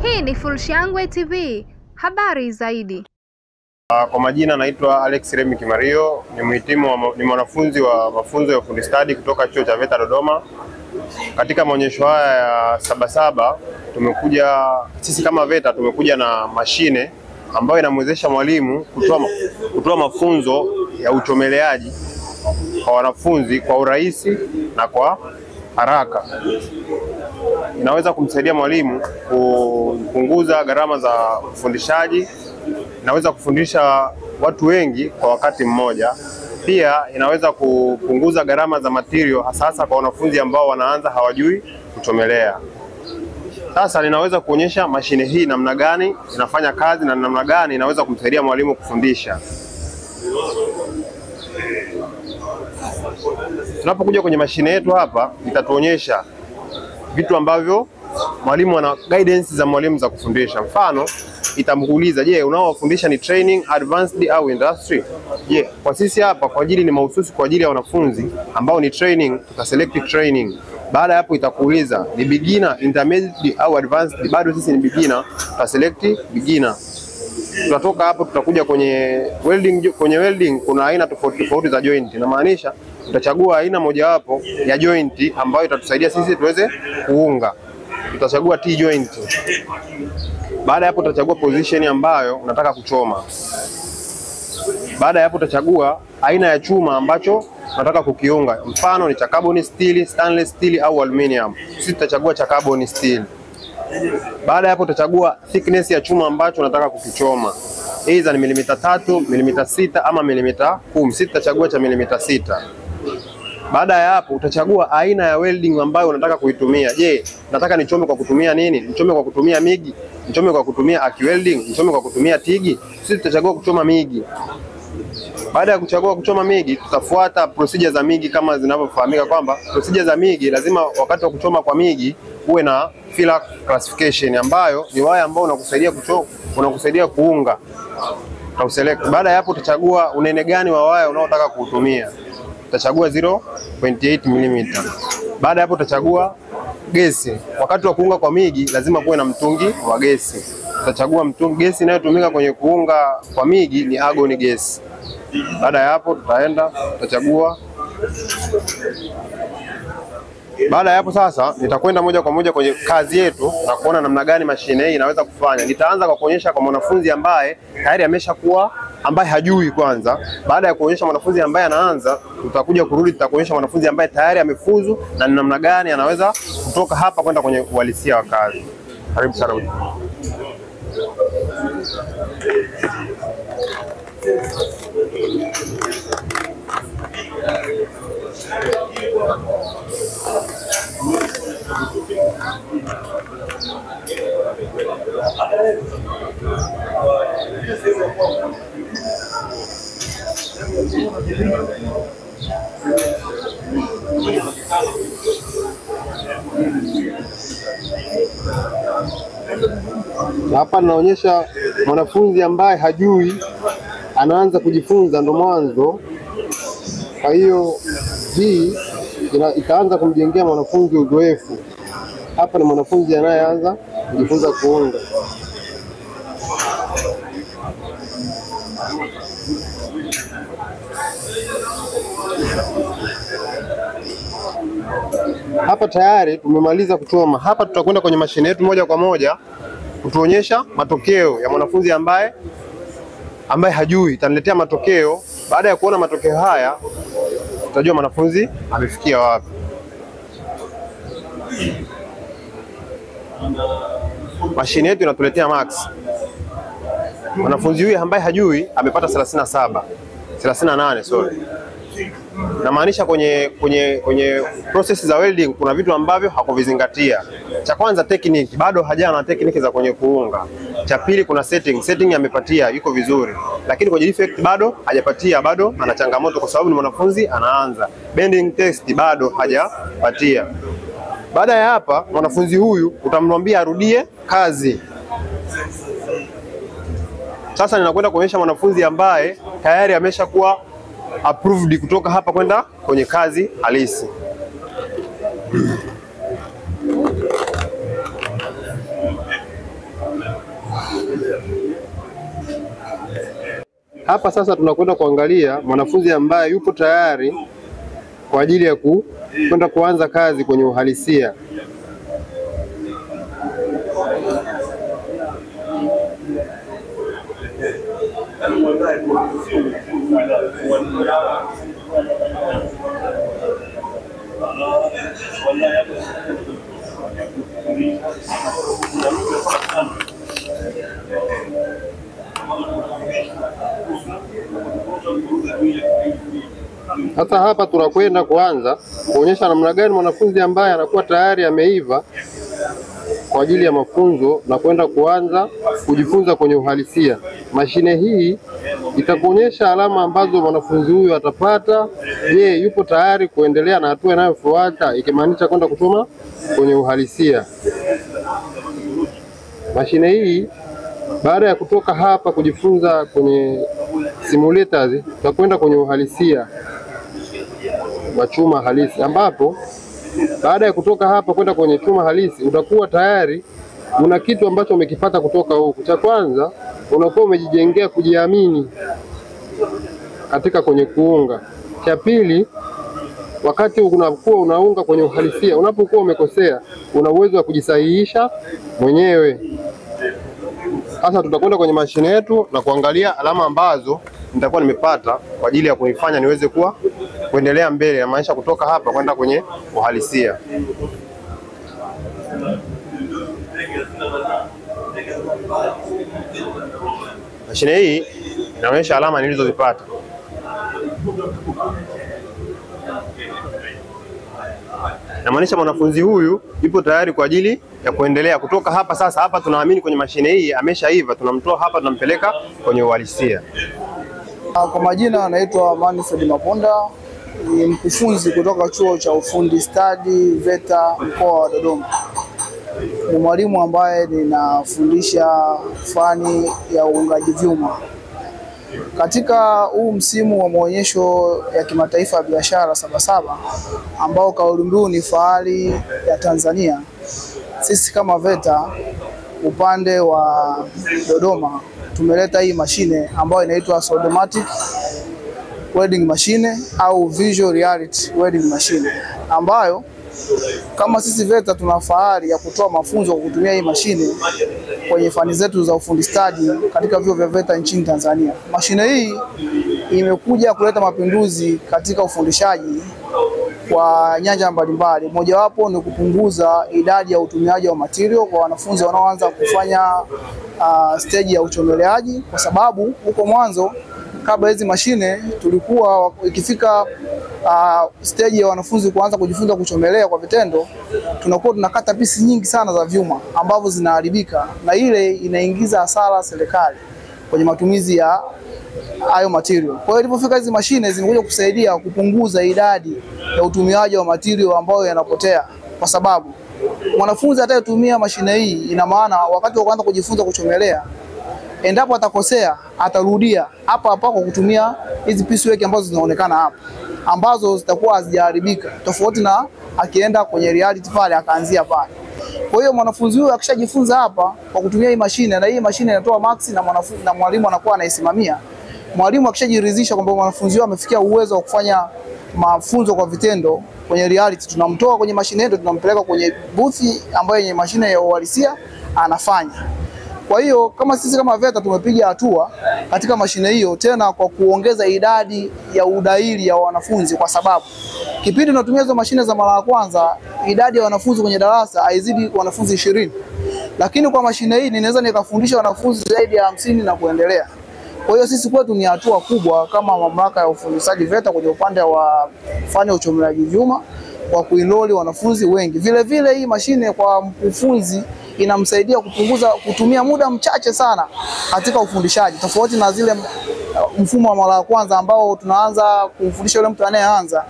Hii ni Fullshangwe TV. Habari zaidi. Kwa majina naitwa Alex Remi Kimario, ni mwanafunzi wa mafunzo ya ufundi stadi kutoka Chuo cha VETA Dodoma. Katika maonyesho haya ya Sabasaba sisi kama VETA tumekuja na mashine ambayo inamwezesha mwalimu kutoa mafunzo ya uchomeleaji kwa wanafunzi kwa urahisi na kwa haraka. Inaweza kumsaidia mwalimu kupunguza gharama za ufundishaji, inaweza kufundisha watu wengi kwa wakati mmoja. Pia inaweza kupunguza gharama za material hasa kwa wanafunzi ambao wanaanza hawajui kuchomelea. Sasa ninaweza kuonyesha mashine hii namna gani inafanya kazi na namna gani inaweza kumsaidia mwalimu kufundisha. Tunapokuja kwenye mashine yetu hapa, itatuonyesha vitu ambavyo mwalimu ana guidance za mwalimu za kufundisha. Mfano, itamuuliza, je, unaowafundisha ni training, advanced au industry? Je, kwa sisi hapa kwa ajili ni mahususi kwa ajili ya wanafunzi ambao ni training, tutaselect training. Baada ya hapo itakuuliza ni beginner, intermediate au advanced. Bado sisi ni beginner, tutaselect beginner. Tutatoka hapo tutakuja kwenye welding. Kwenye welding kuna aina tofauti za joint. Inamaanisha tutachagua aina mojawapo ya joint ambayo itatusaidia sisi tuweze kuunga. Tutachagua T joint. Baada ya hapo tutachagua position ambayo unataka kuchoma. Baada ya hapo tutachagua aina ya chuma ambacho unataka kukiunga. Mfano ni cha carbon steel, stainless steel au aluminium. Sisi tutachagua cha carbon steel. Baada ya hapo tutachagua thickness ya chuma ambacho unataka kukichoma. Hizi ni milimita 3, milimita 6 ama milimita 10. Sisi tutachagua cha milimita 6. Baada ya hapo utachagua aina ya welding ambayo unataka kuitumia. Je, nataka nichome kwa kutumia nini? Nichome kwa kutumia MIG, nichome kwa kutumia arc welding, nichome kwa kutumia TIG? Sisi tutachagua kuchoma MIG. Baada ya kuchagua kuchoma MIG, tutafuata procedure za MIG kama zinavyofahamika kwamba procedure za MIG lazima wakati wa kuchoma kwa MIG uwe na filler classification ambayo ni waya ambao unakusaidia kuunga. Utauselect. Baada ya hapo utachagua unene gani wa waya unaotaka kuutumia. Utachagua 0.8 mm. Baada ya hapo utachagua gesi. Wakati wa kuunga kwa MIG lazima kuwe na mtungi wa gesi. Utachagua mtungi. Gesi inayotumika kwenye kuunga kwa MIG ni argon gas. Baada ya hapo tutachagua. Baada ya hapo sasa nitakwenda moja kwa moja kwenye kazi yetu na kuona namna gani mashine hii inaweza kufanya. Nitaanza kwa kuonyesha kwa mwanafunzi ambaye tayari ameshakuwa, ambaye hajui kwanza. Baada ya kuonyesha mwanafunzi ambaye anaanza, tutakuja kurudi tutakuonyesha mwanafunzi ambaye tayari amefuzu na namna gani anaweza kutoka hapa kwenda kwenye uhalisia wa kazi. Karibu sana. Hapa naonyesha mwanafunzi ambaye hajui, anaanza kujifunza ndo mwanzo. Kwa hiyo hii itaanza kumjengea mwanafunzi uzoefu. Hapa ni mwanafunzi anayeanza kujifunza kuunga. Hapa tayari tumemaliza kuchoma. Hapa tutakwenda kwenye mashine yetu moja kwa moja kutuonyesha matokeo ya mwanafunzi ambaye hajui. Itaniletea matokeo. Baada ya kuona matokeo haya tutajua mwanafunzi amefikia wapi. Mashine yetu inatuletea max. Mwanafunzi huyu ambaye hajui amepata 38, sorry. Na maanisha kwenye process za welding kuna vitu ambavyo hakuvizingatia. Cha kwanza technique, bado hajana na technique za kwenye kuunga. Cha pili kuna setting amepatia, yuko vizuri. Lakini kwenye defect bado hajapatia, bado ana changamoto kwa sababu ni mwanafunzi anaanza. Bending test bado hajapatia. Baada ya hapa mwanafunzi huyu utamwambia arudie kazi. Sasa ninakwenda kuonyesha mwanafunzi ambaye tayari ameshakuwa approved kutoka hapa kwenda kwenye kazi halisi. Hapa sasa tunakwenda kuangalia mwanafunzi ambaye yupo tayari kwa ajili ya kwenda kuanza kazi kwenye uhalisia. Sasa hapa tunakwenda kuanza kuonyesha namna gani mwanafunzi ambaye anakuwa tayari ameiva kwa ajili ya mafunzo na kwenda kuanza kujifunza kwenye uhalisia. Mashine hii itakuonyesha alama ambazo mwanafunzi huyu atapata. Je, yupo tayari kuendelea na hatua inayofuata, ikimaanisha kwenda kusoma kwenye uhalisia. Mashine hii baada ya kutoka hapa kujifunza kwenye simulators, tutakwenda kwenye uhalisia wa chuma halisi, ambapo baada ya kutoka hapa kwenda kwenye chuma halisi utakuwa tayari una kitu ambacho umekipata kutoka huku. Cha kwanza, unakuwa umejijengea kujiamini katika kwenye kuunga. Cha pili, wakati unakuwa unaunga kwenye uhalisia, unapokuwa umekosea, una uwezo wa kujisahihisha mwenyewe. Sasa tutakwenda kwenye mashine yetu na kuangalia alama ambazo nitakuwa nimepata kwa ajili ya kunifanya niweze kuendelea mbele, ya maisha kutoka hapa kwenda kwenye uhalisia. Mashine hii inaonyesha alama nilizozipata. Inamaanisha mwanafunzi huyu yupo tayari kwa ajili ya kuendelea kutoka hapa. Sasa hapa tunaamini kwenye mashine hii ameshaiva, tunamtoa hapa tunampeleka kwenye uhalisia. Kwa majina anaitwa Manfred Maponda, ni mkufunzi kutoka chuo cha ufundi stadi VETA mkoa wa Dodoma. Ni mwalimu ambaye ninafundisha fani ya uungaji vyuma. Katika huu msimu wa maonyesho ya kimataifa ya biashara Sabasaba, ambao kauli mbiu ni fahari ya Tanzania, sisi kama VETA upande wa Dodoma tumeleta hii mashine ambayo inaitwa Soldomatic welding machine au visual reality welding machine, ambayo kama sisi VETA tuna fahari ya kutoa mafunzo kwa kutumia hii mashine kwenye fani zetu za ufundi stadi katika vyuo vya VETA nchini Tanzania. Mashine hii imekuja kuleta mapinduzi katika ufundishaji kwa nyanja mbalimbali. Mojawapo ni kupunguza idadi ya utumiaji wa material kwa wanafunzi wanaoanza kufanya stage ya uchomeleaji, kwa sababu huko mwanzo kabla hizi mashine tulikuwa ikifika stage ya wanafunzi kuanza kujifunza kuchomelea kwa vitendo, tunakuwa tunakata pisi nyingi sana za vyuma ambavyo zinaharibika, na ile inaingiza hasara serikali kwenye matumizi ya hayo material. Kwa hiyo ilipofika hizi mashine zimekuja kusaidia kupunguza idadi ya utumiaji wa material ambayo yanapotea, kwa sababu mwanafunzi atayetumia mashine hii, ina maana wakati wa kuanza kujifunza kuchomelea, endapo atakosea atarudia hapa hapa kwa kutumia hizi piece ambazo zinaonekana hapa, ambazo zitakuwa hazijaharibika, tofauti na akienda kwenye reality pale akaanzia pale. Kwa hiyo mwanafunzi huyu akishajifunza hapa kwa kutumia hii mashine, na hii mashine inatoa max na mwanafunzi na mwalimu anakuwa anaisimamia, mwalimu akishajiridhisha kwamba mwanafunzi huyu amefikia uwezo wa kufanya mafunzo kwa vitendo kwenye reality, tunamtoa kwenye mashine yetu tunampeleka kwenye booth ambayo yenye mashine ya uhalisia anafanya. Kwa hiyo kama sisi kama VETA tumepiga hatua katika mashine hiyo, tena kwa kuongeza idadi ya udahili ya wanafunzi, kwa sababu kipindi tunatumia hizo mashine za mara ya kwanza idadi ya wanafunzi kwenye darasa haizidi wanafunzi 20, lakini kwa mashine hii ninaweza nikafundisha wanafunzi zaidi ya 50 na kuendelea. Kwa hiyo sisi kwetu ni hatua kubwa kama mamlaka ya ufundishaji VETA kwenye upande wa kufanya uchomeleaji vyuma kwa kuenroll wanafunzi wengi. Vile vile hii mashine kwa mkufunzi inamsaidia kutumia muda mchache sana katika ufundishaji, tofauti na zile mfumo wa mara ya kwanza ambao tunaanza kumfundisha yule mtu anayeanza.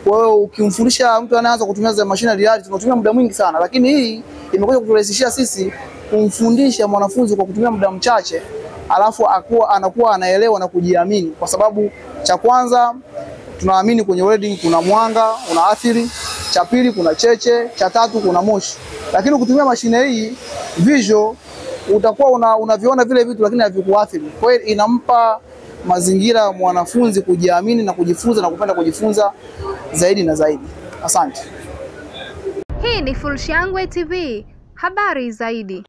Kwa hiyo ukimfundisha mtu anayeanza kutumia zile mashine reality tunatumia muda mwingi sana, lakini hii imekuja kuturahisishia sisi kumfundisha mwanafunzi kwa kutumia muda mchache, alafu anakuwa anaelewa na kujiamini, kwa sababu cha kwanza tunaamini kwenye welding kuna mwanga unaathiri, cha pili kuna cheche, cha tatu kuna moshi. Lakini ukitumia mashine hii visual utakuwa unaviona vile vitu lakini havikuathiri. Kwa hiyo inampa mazingira ya mwanafunzi kujiamini na kujifunza na kupenda kujifunza zaidi na zaidi. Asante. Hii ni Fullshangwe TV, habari zaidi.